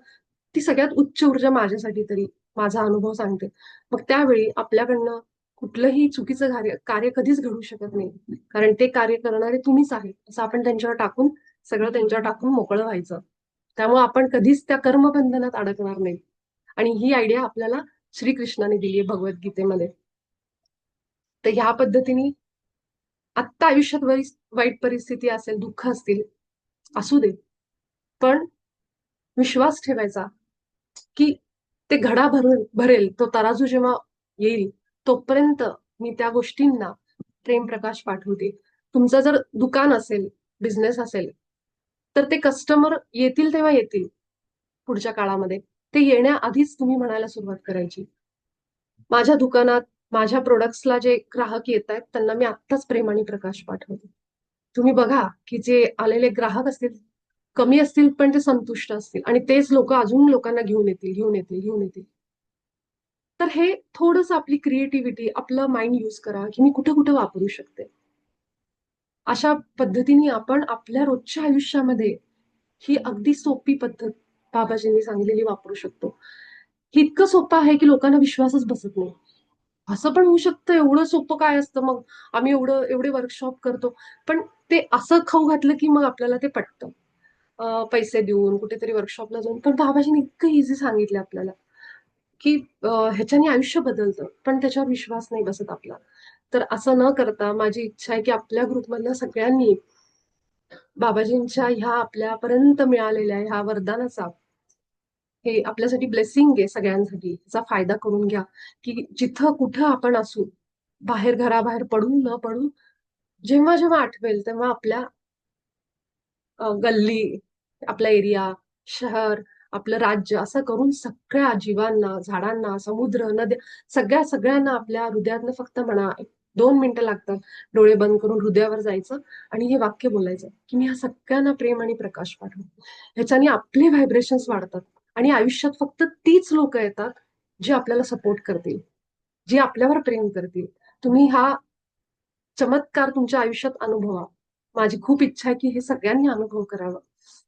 ती सगळ्यात उच्च ऊर्जा माझ्यासाठी तरी, माझा अनुभव सांगते. मग त्यावेळी आपल्याकडनं कुठलंही चुकीचं कार्य कार्य कधीच घडू शकत नाही, कारण ते कार्य करणारे तुम्हीच आहे असं आपण त्यांच्यावर टाकून, सगळं त्यांच्यावर टाकून मोकळं व्हायचं. त्यामुळे आपण कधीच त्या कर्मबंधनात अडकणार नाही. आणि ही आयडिया आपल्याला श्रीकृष्णाने दिली आहे भगवद्गीतेमध्ये. तर ह्या पद्धतीने आत्ता आयुष्यात वाईट परिस्थिती असेल, दुःख असतील, असू दे, पण विश्वास ठेवायचा की ते घडा भरेल, तो तराजू जेव्हा येईल तोपर्यंत मी त्या गोष्टींना प्रेम प्रकाश पाठवते. तुमचं जर दुकान असेल, बिझनेस असेल, तर ते कस्टमर येतील तेव्हा येतील पुढच्या काळामध्ये. ते येण्याआधीच तुम्ही म्हणायला सुरुवात करायची, माझ्या दुकानात माझ्या प्रोडक्ट्सला जे ग्राहक येत आहेत त्यांना मी आत्ताच प्रेम आणि प्रकाश पाठवते. तुम्ही बघा की जे आलेले ग्राहक असतील, कमी असतील पण ते संतुष्ट असतील, आणि तेच लोक अजून लोकांना घेऊन येतील, घेऊन येतील, घेऊन येतील. तर हे थोडंसं आपली क्रिएटिव्हिटी, आपलं माइंड यूज करा की मी कुठे कुठे वापरू शकते. अशा पद्धतीने आपण आपल्या रोजच्या आयुष्यामध्ये ही अगदी सोपी पद्धत बाबाजींनी सांगलेली वापरू शकतो. ही इतकं सोपं आहे की लोकांना विश्वासच बसत नाही. असं पण होऊ शकतं, एवढं सोपं काय असतं मग, आम्ही एवढे वर्कशॉप करतो, पण ते असं खाऊ घातलं की मग आपल्याला ते पटतं. पैसे देऊन कुठेतरी वर्कशॉपला जाऊन. पण बाबाजींनी इतकं इझी सांगितलं आपल्याला की ह्याच्याने आयुष्य बदलतं, पण त्याच्यावर विश्वास नाही बसत आपला. तर असं न करता माझी इच्छा आहे की आपल्या ग्रुपमधल्या सगळ्यांनी बाबाजींच्या ह्या आपल्यापर्यंत मिळालेल्या ह्या वरदानाचा, हे आपल्यासाठी ब्लेसिंग आहे सगळ्यांसाठी, त्याचा फायदा करून घ्या. की जिथं कुठं आपण असू, बाहेर घराबाहेर पडू न पडू, जेव्हा जेव्हा आठवेल तेव्हा आपल्या गल्ली, आपला एरिया, शहर, आपलं राज्य असं करून सगळ्या जीवांना, झाडांना, समुद्र, नद्या, सगळ्यांना आपल्या हृदयातनं फक्त म्हणा, 2 मिनिटं लागतात, डोळे बंद करून हृदयावर जायचं आणि हे वाक्य बोलायचं की मी ह्या सगळ्यांना प्रेम आणि प्रकाश पाठवतो. ह्याच्याने आपले व्हायब्रेशन्स वाढतात आणि आयुष्यात फक्त तीच लोक येतात जी आपल्याला सपोर्ट करतील, जी आपल्यावर प्रेम करतील. तुम्ही हा चमत्कार तुमच्या आयुष्यात अनुभवा. माझी खूप इच्छा आहे की हे सगळ्यांनी अनुभव करावा.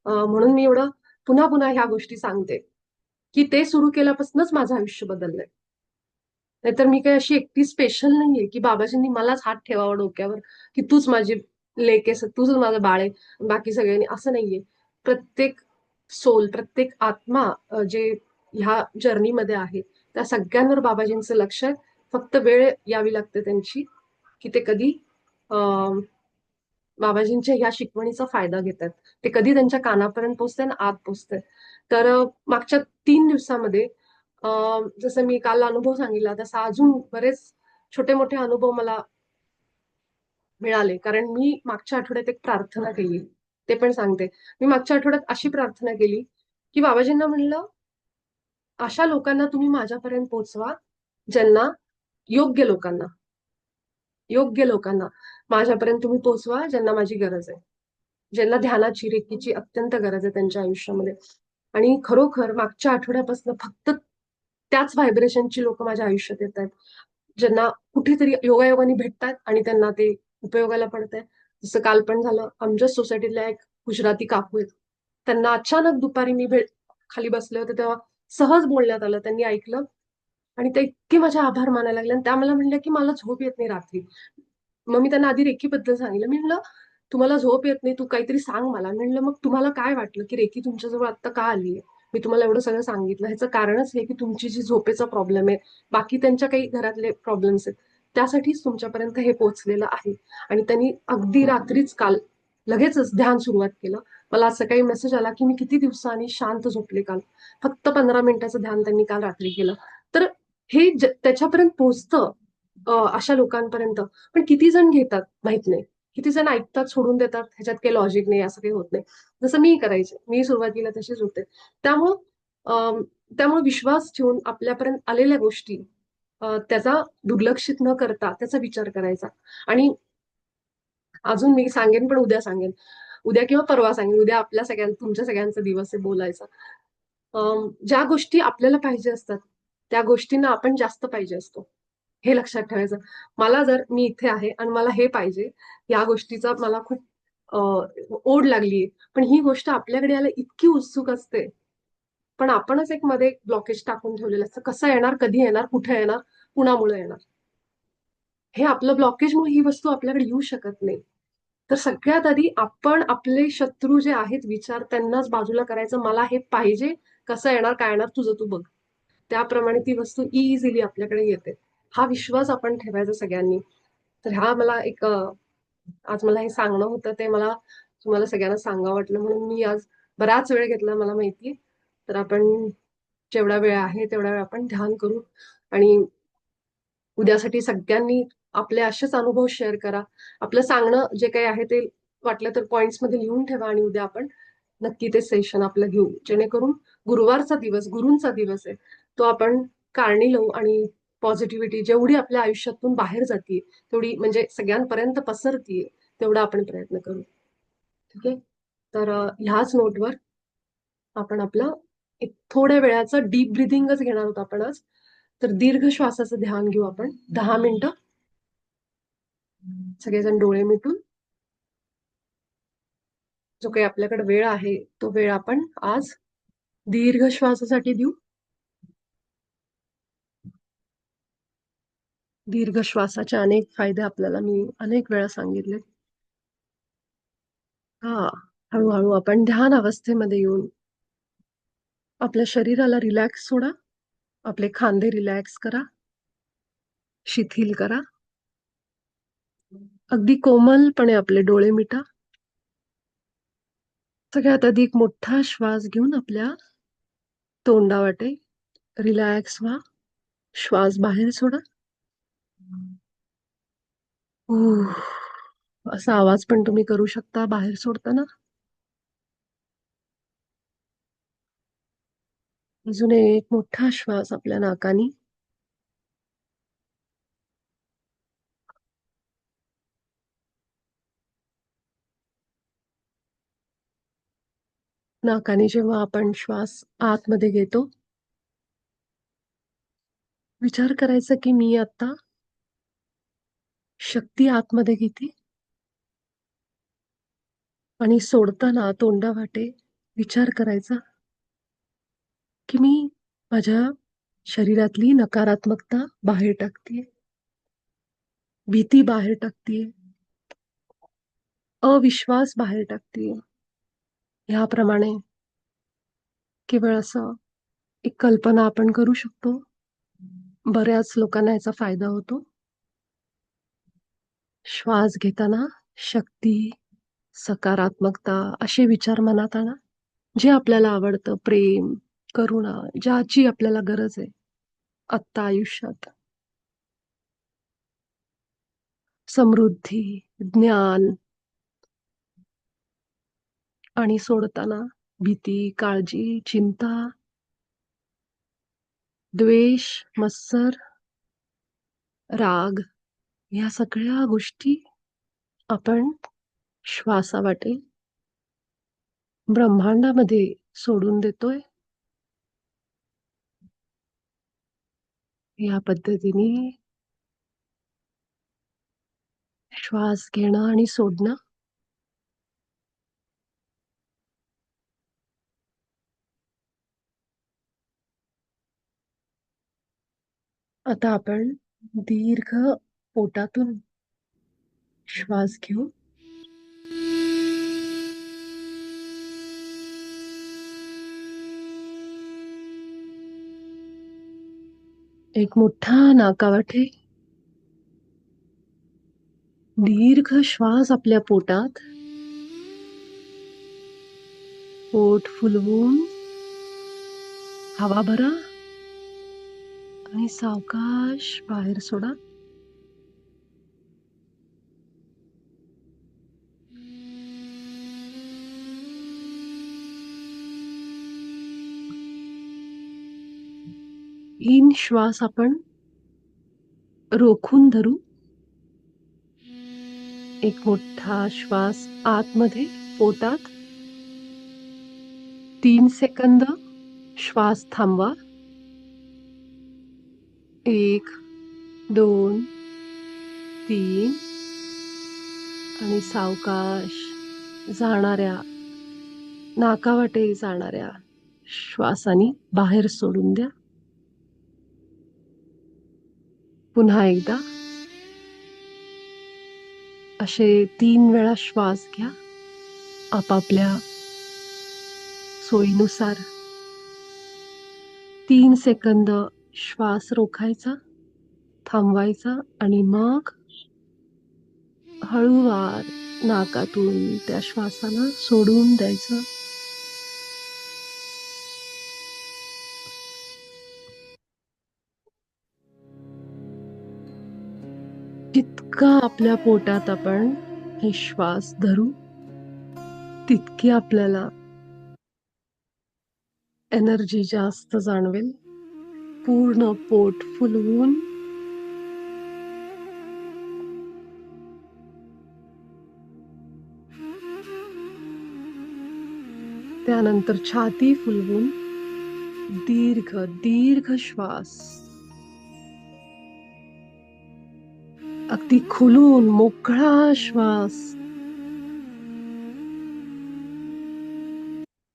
म्हणून मी एवढं पुन्हा पुन्हा ह्या गोष्टी सांगते की ते सुरू केल्यापासूनच माझं आयुष्य बदललंय. नाहीतर मी काही अशी एकटी स्पेशल नाहीये की बाबाजींनी मलाच हात ठेवावा डोक्यावर की तूच माझी लेक आहेस, तूच माझं बाळ आहे, बाकी सगळ्यांनी, असं नाहीये. प्रत्येक सोल, प्रत्येक आत्मा जे ह्या जर्नीमध्ये आहे, त्या सगळ्यांवर बाबाजींचं लक्ष आहे. फक्त वेळ यावी लागते त्यांची की ते कधी बाबाजींच्या ह्या शिकवणीचा फायदा घेतात, ते कधी त्यांच्या कानापर्यंत पोहोचते ना आत पोहोचते. तर मागच्या 3 दिवसामध्ये जसं मी काल अनुभव सांगितला तसा अजून बरेच छोटे मोठे अनुभव मला मिळाले. कारण मी मागच्या आठवड्यात एक प्रार्थना केली, ते पण सांगते. मी मागच्या आठवड्यात अशी प्रार्थना केली की बाबाजींना म्हणलं, अशा लोकांना तुम्ही माझ्यापर्यंत पोहोचवा, ज्यांना योग्य लोकांना योग्य लोकांना माझ्यापर्यंत तुम्ही पोहोचवा, ज्यांना माझी गरज आहे, ज्यांना ध्यानाची, रेकीची अत्यंत गरज आहे त्यांच्या आयुष्यामध्ये. आणि खरोखर मागच्या आठवड्यापासून फक्त त्याच व्हायब्रेशनची लोक माझ्या आयुष्यात येत आहेत, ज्यांना कुठेतरी योगायोगाने भेटतात आणि त्यांना ते उपयोगाला पडत आहे. जसं काल पण झालं, आमच्या सोसायटीतल्या एक गुजराती काकू आहेत, त्यांना अचानक दुपारी मी खाली बसले होते तेव्हा सहज बोलण्यात आलं, त्यांनी ऐकलं आणि ते इतके माझे आभार मानायला लागले आणि त्या मला म्हणल्या की मला झोप येत नाही रात्री. मग मी त्यांना आधी रेकीबद्दल सांगितलं. मी म्हणलं, तुम्हाला झोप येत नाही, तू काहीतरी सांग मला. म्हणलं, मग तुम्हाला काय वाटलं की रेकी तुमच्याजवळ आत्ता का आलीये? मी तुम्हाला एवढं सगळं सांगितलं, ह्याचं कारणच हे की तुमची जी झोपेचा प्रॉब्लेम आहे, बाकी त्यांच्या काही घरातले प्रॉब्लेम्स आहेत, त्यासाठीच तुमच्यापर्यंत हे पोहोचलेलं आहे. आणि त्यांनी अगदी रात्रीच काल लगेचच ध्यान सुरुवात केलं. मला आज सकाळी मेसेज आला की मी किती दिवसांनी शांत झोपले काल. फक्त 15 मिनिटाचं ध्यान त्यांनी काल रात्री केलं. तर हे त्याच्यापर्यंत पोहोचतं, अशा लोकांपर्यंत. पण किती जण घेतात माहित नाही, किती जण ऐकतात सोडून देतात, ह्याच्यात काही लॉजिक नाही, असं काही होत नाही. जसं मी करायचे, मी सुरुवातीला तशीच होते. त्यामुळं त्यामुळे विश्वास ठेवून आपल्यापर्यंत आलेल्या गोष्टी त्याचा दुर्लक्षित न करता त्याचा विचार करायचा. आणि अजून मी सांगेन, पण उद्या सांगेन. उद्या किंवा परवा सांगेन. उद्या आपल्या तुमच्या सगळ्यांचा दिवस आहे बोलायचा. ज्या गोष्टी आपल्याला पाहिजे असतात, त्या गोष्टींना आपण जास्त पाहिजे असतो. हे लक्षात ठेवायचं. मला जर मी इथे आहे आणि मला हे पाहिजे, या गोष्टीचा मला खूप ओढ लागलीये. पण ही गोष्ट आपल्याकडे यायला इतकी उत्सुक असते. पण आपणच एक मध्ये ब्लॉकेज टाकून ठेवलेलं असतं. कसं येणार, कधी येणार, कुठे येणार, कुणामुळे येणार. हे आपलं ब्लॉकेजमुळे ही वस्तू आपल्याकडे येऊ शकत नाही. तर सगळ्यात आधी आपण आपले शत्रू जे आहेत विचार त्यांनाच बाजूला करायचं. मला हे पाहिजे, कसं येणार, काय येणार, तुझं तू बघ. त्याप्रमाणे ती वस्तू इझिली आपल्याकडे येते. हा विश्वास आपण ठेवायचा सगळ्यांनी. तर हा मला एक आज मला हे सांगणं होतं, ते मला तुम्हाला सगळ्यांना सांगावं वाटलं, म्हणून मी आज बराच वेळ घेतला, मला माहितीये. तर आपण जेवढा वेळ आहे तेवढा वेळ आपण ध्यान करू. आणि उद्यासाठी सगळ्यांनी आपले असेच अनुभव शेअर करा. आपलं सांगणं जे काही आहे ते वाटलं तर पॉइंट्समध्ये लिहून ठेवा आणि उद्या आपण नक्की ते सेशन आपलं घेऊ. जेणेकरून गुरुवारचा दिवस, गुरूंचा दिवस आहे, तो आपण कारणी लावू आणि पॉझिटिव्हिटी जेवढी आपल्या आयुष्यातून बाहेर जातीये, तेवढी म्हणजे सगळ्यांपर्यंत पसरतीये, तेवढा आपण प्रयत्न करू. ठीक आहे? तर ह्याच नोटवर आपण आपलं एक थोड्या वेळाचं डीप ब्रिथिंगच घेणार आहोत आपण आज. तर दीर्घ श्वासाचं ध्यान घेऊ आपण 10 मिनिटं. सगळेजण डोळे मिटून जो काही आपल्याकडे वेळ आहे तो वेळ आपण आज दीर्घ श्वासासाठी देऊ. दीर्घ श्वासाचे अनेक फायदे आपल्याला मी अनेक वेळा सांगितले. हा, हळूहळू आपण ध्यान अवस्थेमध्ये येऊन आपल्या शरीराला रिलॅक्स सोडा. आपले खांदे रिलॅक्स करा, शिथिल करा. अगदी कोमलपणे आपले डोळे मिटा. सगळ्यात आधी एक मोठा श्वास घेऊन आपल्या तोंडावाटे रिलॅक्स व्हा. श्वास बाहेर सोडा. असा आवाज पण तुम्ही करू शकता बाहेर सोडताना. अजून एक मोठा श्वास आपल्या नाकानी. नाकाने जेव्हा आपण श्वास आतमध्ये घेतो, विचार करायचा की मी आता शक्ती आतमध्ये घेते. आणि सोडताना तोंडावाटे विचार करायचा की मी माझ्या शरीरातली नकारात्मकता बाहेर टाकते, भीती बाहेर टाकते, अविश्वास बाहेर टाकते. ह्याप्रमाणे केवळ असं एक कल्पना आपण करू शकतो. बऱ्याच लोकांना याचा फायदा होतो. श्वास घेताना शक्ती, सकारात्मकता असे विचार मनात आणा. जे आपल्याला आवडतं, प्रेम, करुणा, ज्याची आपल्याला गरज आहे आत्ता आयुष्यात, समृद्धी, ज्ञान. आणि सोडताना भीती, काळजी, चिंता, द्वेष, मत्सर, राग या सगळ्या गोष्टी आपण श्वासावाटे ब्रह्मांडामध्ये सोडून देतोय. या पद्धतीने श्वास घेणं आणि सोडणं. आता आपण दीर्घ पोटातून श्वास घेऊ. एक मोठा नाकावाटे दीर्घ श्वास आपल्या पोटात. पोट फुलवून हवा भरा आणि सावकाश बाहेर सोडा. तीन श्वास आपण रोखून धरू. एक मोठा श्वास आतमध्ये पोटात. 3 सेकंद श्वास थांबवा. 1, 2, 3 आणि सावकाश जाणाऱ्या नाकावाटे जाणाऱ्या श्वासाने बाहेर सोडून द्या. पुन्हा एकदा असे 3 वेळा श्वास घ्या आपापल्या सोयीनुसार. 3 सेकंद श्वास रोखायचा, थांबवायचा आणि मग हळूवार नाकातून त्या श्वासाला सोडून द्यायचं. जितका आपल्या पोटात आपण हे श्वास धरू तितकी आपल्याला एनर्जी जास्त जाणवेल. पूर्ण पोट फुलवून त्यानंतर छाती फुलवून दीर्घ दीर्घ श्वास अगदी खुलून मोकळा श्वास.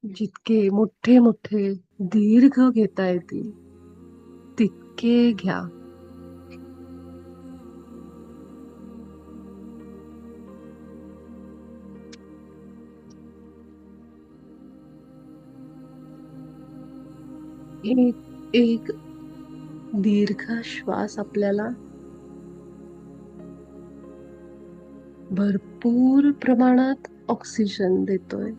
जितके मोठे मोठे दीर्घ घेता येतील तितके घ्या. एक दीर्घ श्वास आपल्याला भरपूर प्रमाणात ऑक्सिजन देतोय.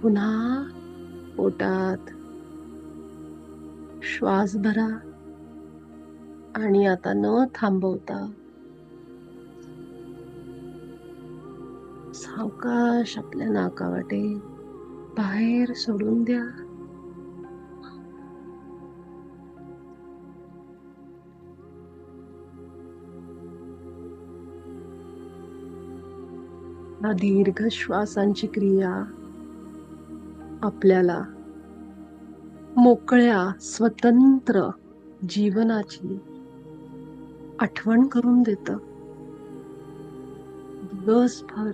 पुन्हा पोटात श्वास भरा आणि आता न थांबवता सावकाश आपल्या नाकावाटे बाहेर सोडून द्या. हा दीर्घ श्वासांची क्रिया आपल्याला मोकळ्या स्वतंत्र जीवनाची आठवण करून देतं. दिवसभर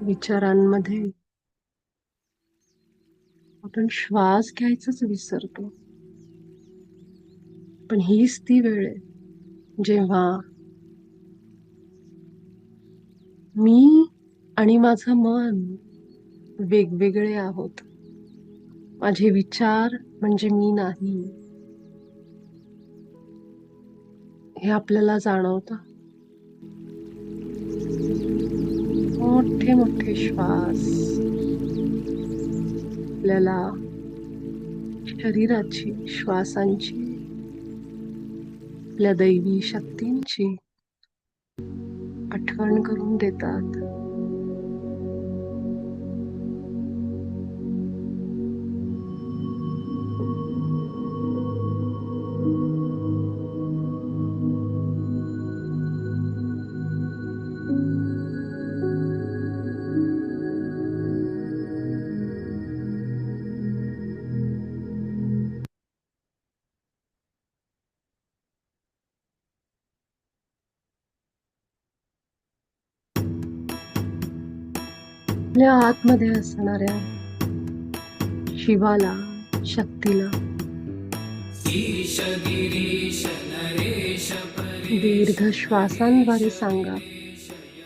विचारांमध्ये आपण श्वास घ्यायचंच विसरतो. पण हीच ती वेळ आहे जेव्हा मी आणि माझं मन वेगवेगळे आहोत. माझे विचार म्हणजे मी नाही हे आपल्याला जाणवतं. मोठे मोठे श्वास आपल्याला शरीराची, श्वासांची, आपल्या दैवी शक्तींची आठवण करून देतात. आपल्या आतमध्ये असणाऱ्या शिवाला, शक्तीला दीर्घ श्वासांद्वारे सांगा,